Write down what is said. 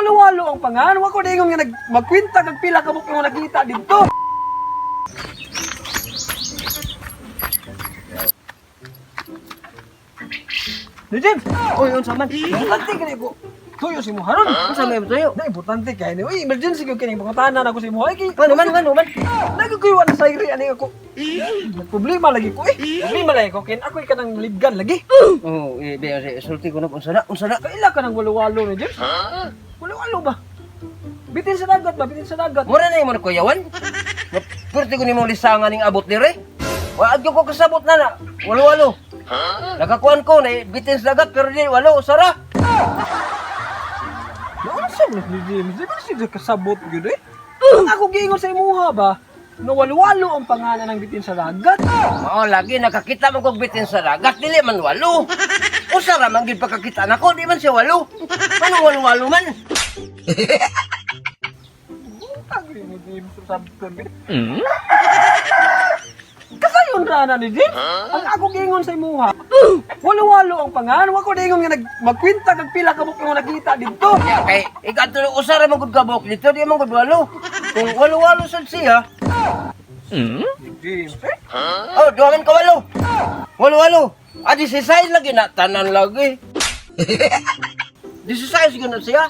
walo-walo ang pangan. Wa ko dingon nga magkwinta kag pila ka buk yung nakita dito. Ni James. Oy, unsa man? Importante kini ko. Tuyo si mo haron. Unsa may tuyo? Na importante kay ni. Uy, emergency gyud kini pangutanan ako si mo. Ay kay Ano man? nagkukuha na sa iri ani ako. May problema lagi ko eh. Problema lagi ko kin ako kanang libgan lagi. Oh, sulti ko na unsa na? Kaila ka nang walo-walo ni James. Walo-walo ba? Bitin sa dagat ba? Bitin sa dagat. Mura na imong kuyawan. Purti ko nimo lisangan ning abot diri. Wa adyo ko kasabot na. Walo-walo. Nakakuan ko na bitin sa dagat pero di walo usara. Naunsa mo ni James? Di ba siya kasabot gyud eh? Ang ako giingon sa imuha ba? Na walo-walo ang pangalan ng bitin sa dagat. Mao lagi nakakita man kog bitin sa dagat dili man walo. Usara man gid pagkakita nako di man siya walo. Manong walo-walo man. Tagi mo James sa sabton. Kasayon ra na ni James. Ang ako giingon sa imuha. Walo-walo ang pangalan. Wa ko dingon nga magkwinta kag pila ka buk yung nakita dito. Ya kay ikaw usara man gud kabok dito di man gud walo. Kung walo-walo sad siya. James, eh? Oh, duwangan ka walo. Walo-walo. Adi si size lagi na tanan lagi. 16 gud na siya.